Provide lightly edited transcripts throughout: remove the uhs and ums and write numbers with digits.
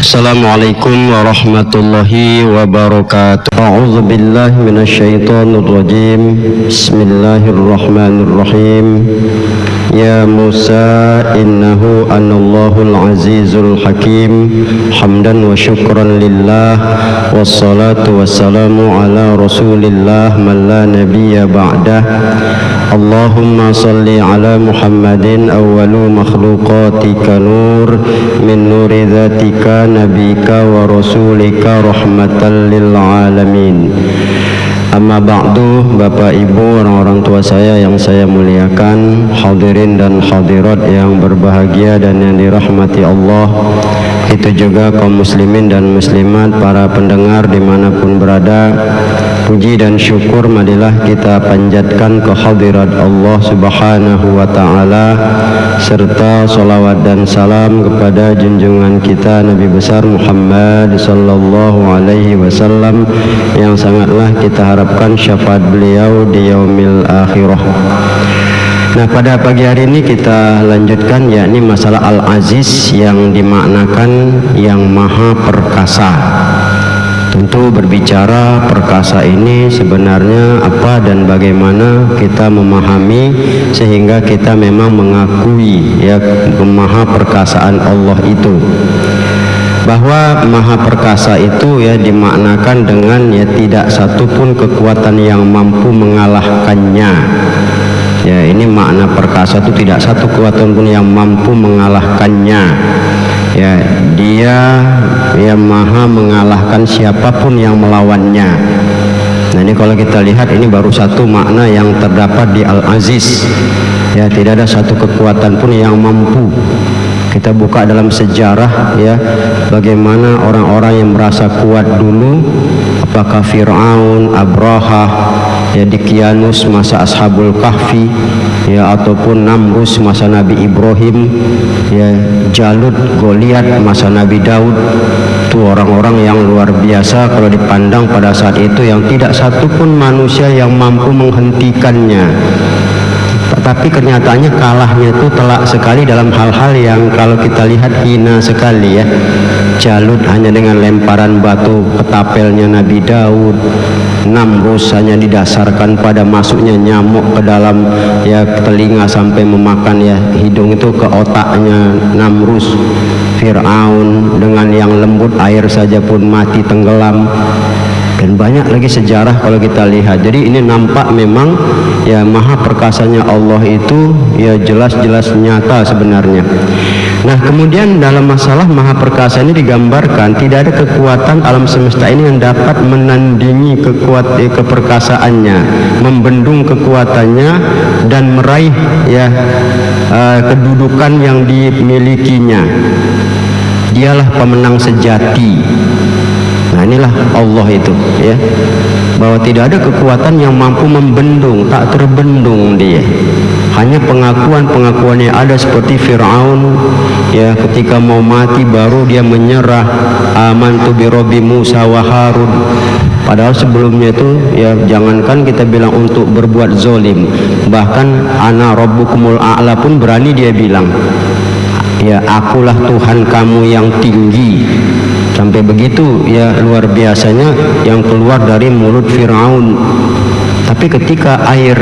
Assalamualaikum warahmatullahi wabarakatuh. A'udzu billahi minasyaitonir rajim. Bismillahirrahmanirrahim. Ya Musa innahu anallahul azizul hakim. Hamdan wa syukran lillah. Wassalatu wassalamu ala rasulillah man la nabiyya ba'dah. Allahumma salli ala Muhammadin awwalu makhluqatika nur min nuri dzatika nabika wa rasulika rahmatan lil alamin. Amma ba'du, Bapak Ibu, orang-orang tua saya yang saya muliakan, hadirin dan hadirat yang berbahagia dan yang dirahmati Allah, itu juga kaum muslimin dan muslimat, para pendengar dimanapun berada. Puji dan syukur marilah kita panjatkan ke hadirat Allah Subhanahu wa ta'ala, serta salawat dan salam kepada junjungan kita Nabi besar Muhammad sallallahu alaihi wasallam, yang sangatlah kita harapkan syafaat beliau di yaumil akhirah. Nah, pada pagi hari ini kita lanjutkan, yakni masalah Al-Aziz, yang dimaknakan yang maha perkasa. Tentu berbicara perkasa ini sebenarnya apa dan bagaimana kita memahami sehingga kita memang mengakui ya maha perkasaan Allah itu. Bahwa maha perkasa itu ya dimaknakan dengan ya tidak satupun kekuatan yang mampu mengalahkannya. Ya, ini makna perkasa itu tidak satu kekuatan pun yang mampu mengalahkannya. Ya, dia yang maha mengalahkan siapapun yang melawannya. Nah, ini kalau kita lihat, ini baru satu makna yang terdapat di Al-Aziz. Ya, tidak ada satu kekuatan pun yang mampu. Kita buka dalam sejarah ya, bagaimana orang-orang yang merasa kuat dulu, apakah Fir'aun, Abraha, ya Dikyanus masa Ashabul Kahfi, ya ataupun Namrus masa Nabi Ibrahim, ya Jalut, Goliat masa Nabi Daud. Itu orang-orang yang luar biasa kalau dipandang pada saat itu, yang tidak satupun manusia yang mampu menghentikannya. Tapi kenyataannya kalahnya itu telak sekali dalam hal-hal yang kalau kita lihat hina sekali ya. Jalut hanya dengan lemparan batu ketapelnya Nabi Daud. Namrus hanya didasarkan pada masuknya nyamuk ke dalam ya telinga sampai memakan ya hidung itu ke otaknya Namrus. Fir'aun dengan yang lembut air saja pun mati tenggelam. Dan banyak lagi sejarah kalau kita lihat. Jadi ini nampak memang ya maha perkasanya Allah itu ya jelas-jelas nyata sebenarnya. Nah, kemudian dalam masalah maha perkasa ini digambarkan tidak ada kekuatan alam semesta ini yang dapat menandingi keperkasaannya, membendung kekuatannya dan meraih ya kedudukan yang dimilikinya. Dialah pemenang sejati. Nah, inilah Allah itu ya, bahwa tidak ada kekuatan yang mampu membendung, tak terbendung dia. Hanya pengakuan-pengakuan yang ada seperti Fir'aun ya, ketika mau mati baru dia menyerah, amantu bi Rabbi Musa wa Harun. Padahal sebelumnya itu ya jangankan kita bilang untuk berbuat zolim, bahkan ana rabbukumul a'la pun berani dia bilang, ya akulah Tuhan kamu yang tinggi. Sampai begitu ya luar biasanya yang keluar dari mulut Fir'aun. Tapi ketika air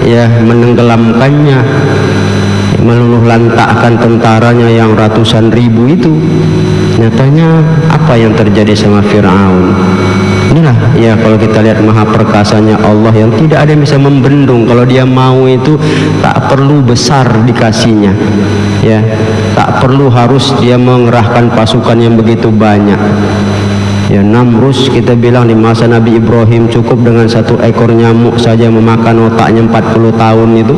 ya menenggelamkannya, meluluh lantakkan tentaranya yang ratusan ribu itu, nyatanya apa yang terjadi sama Fir'aun? Inilah ya kalau kita lihat maha perkasanya Allah yang tidak ada yang bisa membendung. Kalau dia mau itu tak perlu besar dikasihnya ya, tak perlu harus dia mengerahkan pasukan yang begitu banyak ya. Namrus kita bilang di masa Nabi Ibrahim cukup dengan satu ekor nyamuk saja memakan otaknya 40 tahun itu,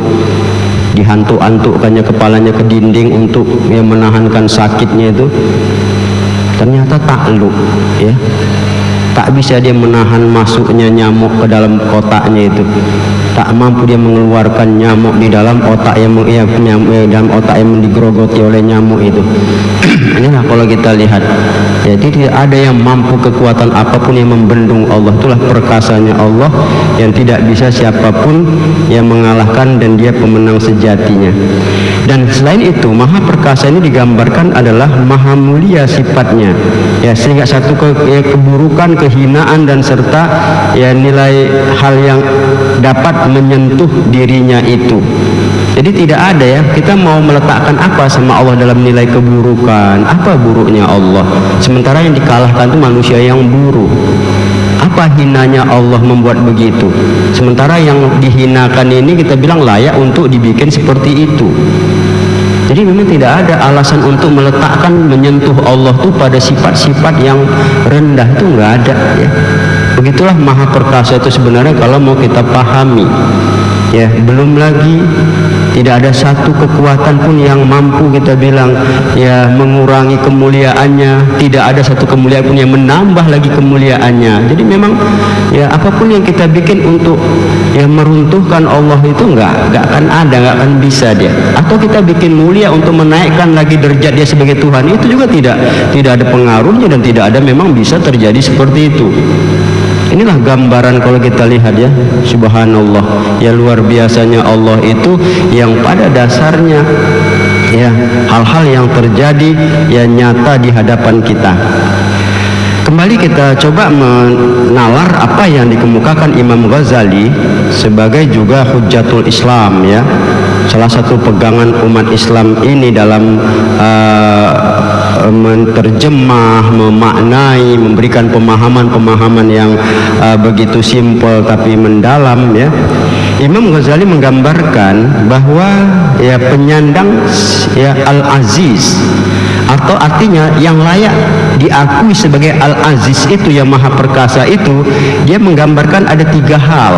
dihantuk-hantukkannya kepalanya ke dinding untuk ya menahankan sakitnya itu. Ternyata takluk ya. tak bisa dia menahan masuknya nyamuk ke dalam kotaknya itu, tak mampu dia mengeluarkan nyamuk di dalam otak yang dalam otak yang digerogoti oleh nyamuk itu. Inilah kalau kita lihat, jadi tidak ada yang mampu kekuatan apapun yang membendung Allah. Itulah perkasanya Allah yang tidak bisa siapapun yang mengalahkan, dan dia pemenang sejatinya. Dan selain itu, maha perkasa ini digambarkan adalah maha mulia sifatnya, ya, sehingga satu keburukan, kehinaan, dan serta ya nilai hal yang dapat menyentuh dirinya itu. Jadi tidak ada ya, kita mau meletakkan apa sama Allah dalam nilai keburukan, apa buruknya Allah, sementara yang dikalahkan itu manusia yang buruk. Apa hinanya Allah membuat begitu, sementara yang dihinakan ini kita bilang layak untuk dibikin seperti itu. Jadi memang tidak ada alasan untuk meletakkan, menyentuh Allah itu pada sifat-sifat yang rendah, itu nggak ada ya. Begitulah maha perkasa itu sebenarnya kalau mau kita pahami ya. Belum lagi tidak ada satu kekuatan pun yang mampu kita bilang ya mengurangi kemuliaannya, tidak ada satu kemuliaan pun yang menambah lagi kemuliaannya. Jadi memang ya apapun yang kita bikin untuk yang meruntuhkan Allah itu nggak akan ada, nggak akan bisa dia. Atau kita bikin mulia untuk menaikkan lagi derajat dia sebagai Tuhan, itu juga tidak ada pengaruhnya, dan tidak ada memang bisa terjadi seperti itu. Inilah gambaran kalau kita lihat ya, subhanallah, ya luar biasanya Allah itu yang pada dasarnya ya hal-hal yang terjadi ya nyata di hadapan kita. Kembali kita coba menalar apa yang dikemukakan Imam Ghazali sebagai juga Hujjatul Islam ya, salah satu pegangan umat Islam ini dalam menerjemah, memaknai, memberikan pemahaman-pemahaman yang begitu simpel tapi mendalam ya. Imam Ghazali menggambarkan bahwa ya penyandang ya Al-Aziz, atau artinya yang layak diakui sebagai Al-Aziz itu, yang maha perkasa itu, dia menggambarkan ada 3 hal.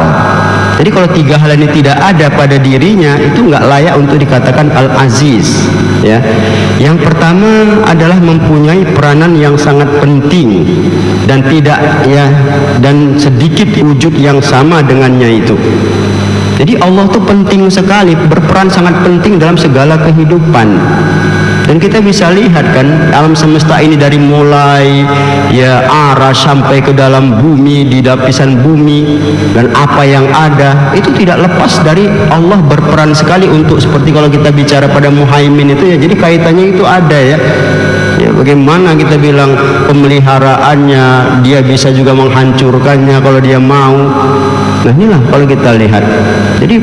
Jadi kalau 3 hal ini tidak ada pada dirinya, itu nggak layak untuk dikatakan Al-Aziz ya. Yang pertama adalah mempunyai peranan yang sangat penting dan tidak ya, dan sedikit wujud yang sama dengannya itu. Jadi Allah itu penting sekali, berperan sangat penting dalam segala kehidupan. Dan kita bisa lihat kan alam semesta ini dari mulai ya arah sampai ke dalam bumi, di lapisan bumi, dan apa yang ada itu tidak lepas dari Allah berperan sekali untuk, seperti kalau kita bicara pada Muhaimin itu ya, jadi kaitannya itu ada ya. Ya, bagaimana kita bilang pemeliharaannya, dia bisa juga menghancurkannya kalau dia mau. Nah inilah kalau kita lihat, jadi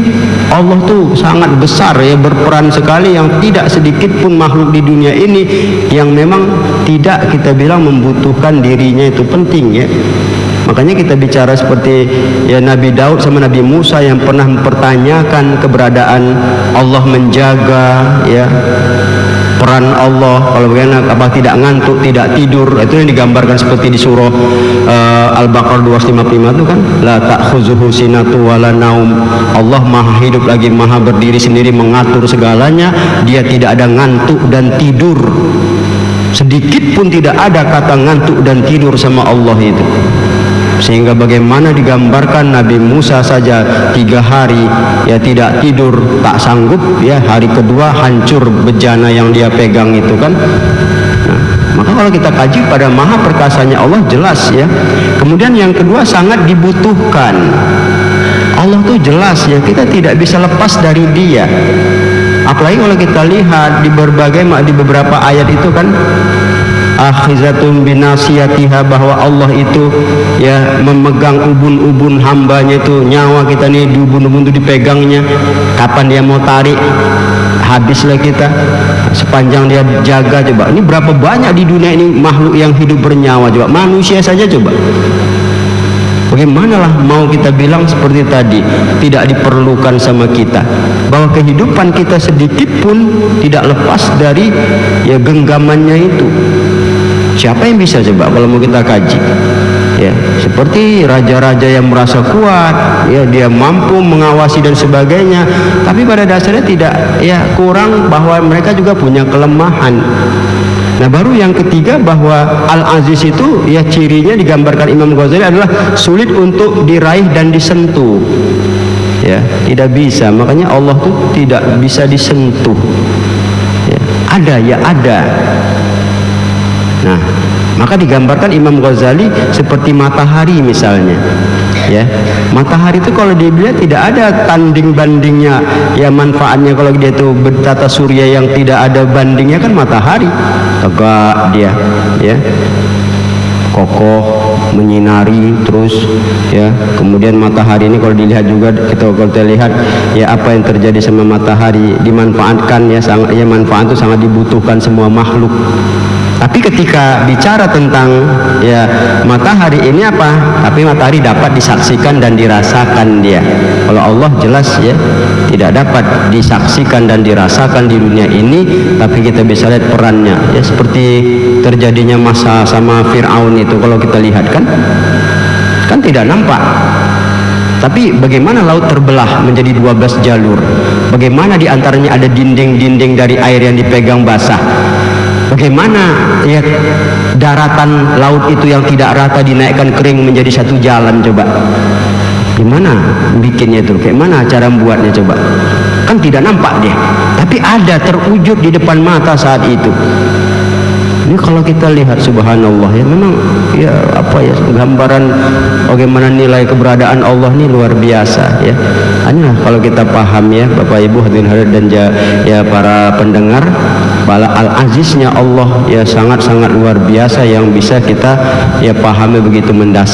Allah tuh sangat besar ya, berperan sekali, yang tidak sedikit pun makhluk di dunia ini yang memang tidak kita bilang membutuhkan dirinya itu penting ya. Makanya kita bicara seperti ya Nabi Daud sama Nabi Musa yang pernah mempertanyakan keberadaan Allah, menjaga ya peran Allah, kalau bagaimana apa tidak ngantuk, tidak tidur, itu yang digambarkan seperti di surah Al-Baqarah 255 itu kan, la ta'khuzuhu sinatu wala naum, Allah maha hidup lagi maha berdiri sendiri mengatur segalanya, dia tidak ada ngantuk dan tidur, sedikit pun tidak ada kata ngantuk dan tidur sama Allah itu. Sehingga bagaimana digambarkan Nabi Musa saja 3 hari ya tidak tidur, tak sanggup ya, hari kedua hancur bejana yang dia pegang itu kan. Nah, maka kalau kita kaji pada maha perkasanya Allah jelas ya. Kemudian yang kedua, sangat dibutuhkan Allah tuh jelas ya, kita tidak bisa lepas dari dia. Apalagi kalau kita lihat di beberapa ayat itu kan, akhizatun binasiyatiha, bahwa Allah itu ya memegang ubun-ubun hambanya itu, nyawa kita nih di ubun-ubun itu dipegangnya, kapan dia mau tarik habislah kita, sepanjang dia jaga. Coba ini berapa banyak di dunia ini makhluk yang hidup bernyawa, coba manusia saja coba. Bagaimanalah mau kita bilang seperti tadi tidak diperlukan sama kita, bahwa kehidupan kita sedikit pun tidak lepas dari ya genggamannya itu. Siapa yang bisa coba kalau mau kita kaji ya, seperti raja-raja yang merasa kuat ya, dia mampu mengawasi dan sebagainya, tapi pada dasarnya tidak ya, kurang bahwa mereka juga punya kelemahan. Nah, baru yang ketiga bahwa Al-Aziz itu ya cirinya digambarkan Imam Ghazali adalah sulit untuk diraih dan disentuh. Ya, tidak bisa. Makanya Allah tuh tidak bisa disentuh. Ya, ada ya ada. Nah, maka digambarkan Imam Ghazali seperti matahari misalnya. Ya, matahari itu kalau dilihat tidak ada tanding bandingnya. Ya, manfaatnya kalau dia itu bertata surya yang tidak ada bandingnya kan matahari. Tegak dia, ya, kokoh, menyinari terus, ya. Kemudian matahari ini kalau dilihat juga kalau kita lihat ya apa yang terjadi sama matahari, dimanfaatkan ya, sangat ya, manfaat itu sangat dibutuhkan semua makhluk. Tapi ketika bicara tentang ya matahari ini apa? Tapi matahari dapat disaksikan dan dirasakan dia. Kalau Allah jelas ya tidak dapat disaksikan dan dirasakan di dunia ini, tapi kita bisa lihat perannya. Ya seperti terjadinya masa sama Fir'aun itu kalau kita lihat kan tidak nampak. Tapi bagaimana laut terbelah menjadi 12 jalur? Bagaimana diantaranya ada dinding-dinding dari air yang dipegang basah? Bagaimana ya daratan laut itu yang tidak rata dinaikkan kering menjadi satu jalan? Coba gimana bikinnya itu? Kayak mana cara membuatnya coba? Kan tidak nampak dia, tapi ada terwujud di depan mata saat itu. Ini kalau kita lihat subhanallah ya memang ya apa ya gambaran bagaimana nilai keberadaan Allah ini luar biasa ya. Hanya kalau kita paham ya Bapak Ibu hadirin dan ya para pendengar, bala Al-Aziznya Allah ya sangat-sangat luar biasa yang bisa kita ya pahami begitu mendasar.